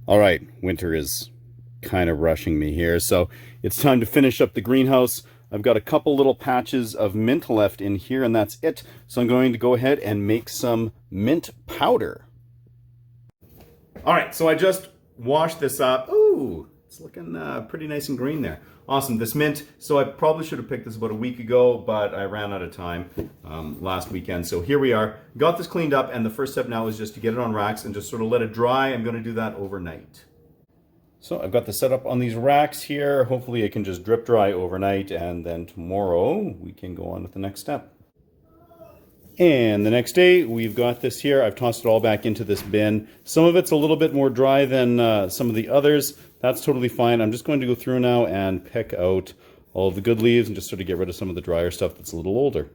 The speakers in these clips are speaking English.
All right, winter is kind of rushing me here, so it's time to finish up the greenhouse. I've got a couple little patches of mint left in here, and that's it. So I'm going to go ahead and make some mint powder. All right, so I just washed this up. Ooh, it's looking pretty nice and green there. Awesome, this mint, so I probably should have picked this about a week ago, but I ran out of time last weekend. So here we are, got this cleaned up, and the first step now is just to get it on racks and just sort of let it dry. I'm gonna do that overnight. So I've got the setup on these racks here. Hopefully it can just drip dry overnight, and then tomorrow we can go on with the next step. And the next day, we've got this here. I've tossed it all back into this bin. Some of it's a little bit more dry than some of the others. That's totally fine. I'm just going to go through now and pick out all of the good leaves and just sort of get rid of some of the drier stuff that's a little older.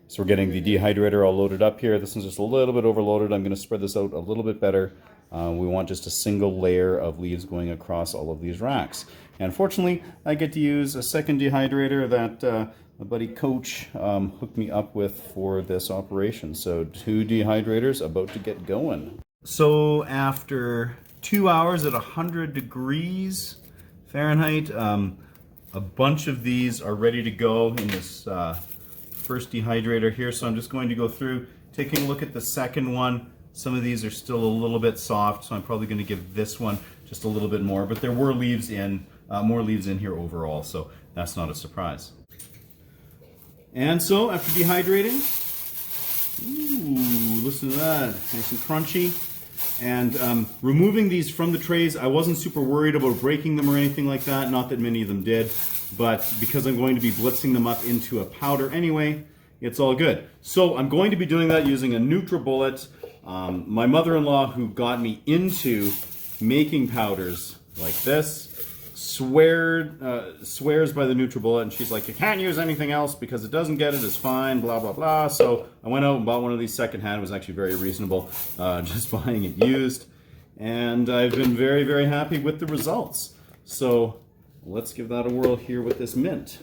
So we're getting the dehydrator all loaded up here. This one's just a little bit overloaded. I'm going to spread this out a little bit better. We want just a single layer of leaves going across all of these racks. And fortunately, I get to use a second dehydrator that my buddy Coach hooked me up with for this operation. So 2 dehydrators about to get going. So after 2 hours at 100 degrees Fahrenheit, a bunch of these are ready to go in this first dehydrator here. So I'm just going to go through, taking a look at the second one. Some of these are still a little bit soft, so I'm probably going to give this one just a little bit more. But there were leaves in, more leaves in here overall, so that's not a surprise. And so after dehydrating, ooh, listen to that, nice and crunchy. And removing these from the trays, I wasn't super worried about breaking them or anything like that, not that many of them did, but because I'm going to be blitzing them up into a powder anyway, it's all good. So I'm going to be doing that using a Nutri Bullet. My mother-in-law, who got me into making powders like this, swears by the Nutri Bullet, and she's like, you can't use anything else because it doesn't get it as fine, blah, blah, blah. So I went out and bought one of these secondhand. It was actually very reasonable, just buying it used. And I've been very, very happy with the results. So let's give that a whirl here with this mint.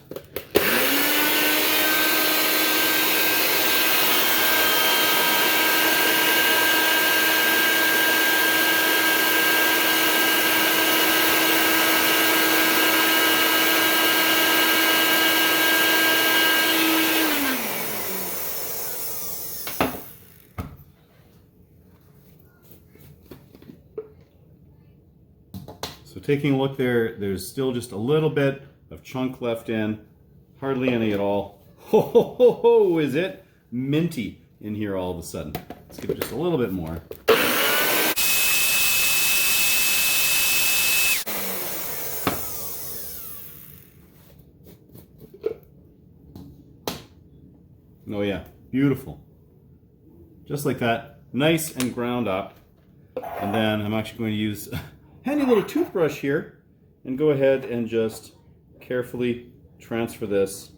So taking a look there, there's still just a little bit of chunk left in, hardly any at all. Ho, ho, ho, ho, is it minty in here all of a sudden. Let's give it just a little bit more. Oh yeah, beautiful. Just like that, nice and ground up. And then I'm actually going to use handy little toothbrush here and go ahead and just carefully transfer this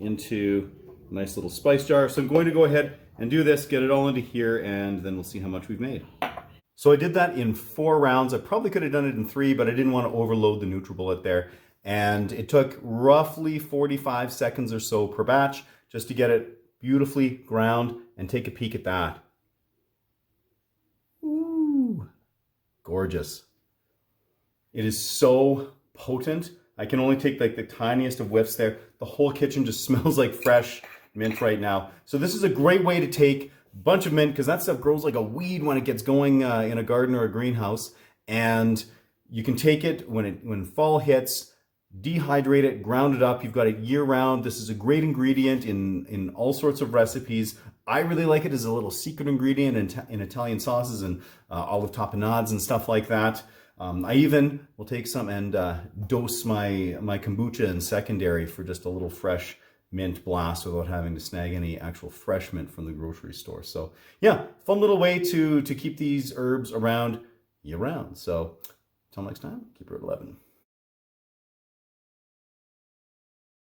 into a nice little spice jar. So I'm going to go ahead and do this, get it all into here, and then we'll see how much we've made. So I did that in 4 rounds. I probably could have done it in 3, but I didn't want to overload the Nutri Bullet there. And it took roughly 45 seconds or so per batch just to get it beautifully ground, and take a peek at that. Ooh, gorgeous. It is so potent. I can only take like the tiniest of whiffs there. The whole kitchen just smells like fresh mint right now. So this is a great way to take a bunch of mint, because that stuff grows like a weed when it gets going in a garden or a greenhouse. And you can take it when fall hits, dehydrate it, ground it up. You've got it year round. This is a great ingredient in all sorts of recipes. I really like it as a little secret ingredient in Italian sauces and olive tapenades and stuff like that. I even will take some and dose my kombucha in secondary for just a little fresh mint blast without having to snag any actual fresh mint from the grocery store. So yeah, fun little way to keep these herbs around year round. So until next time, keep her at 11.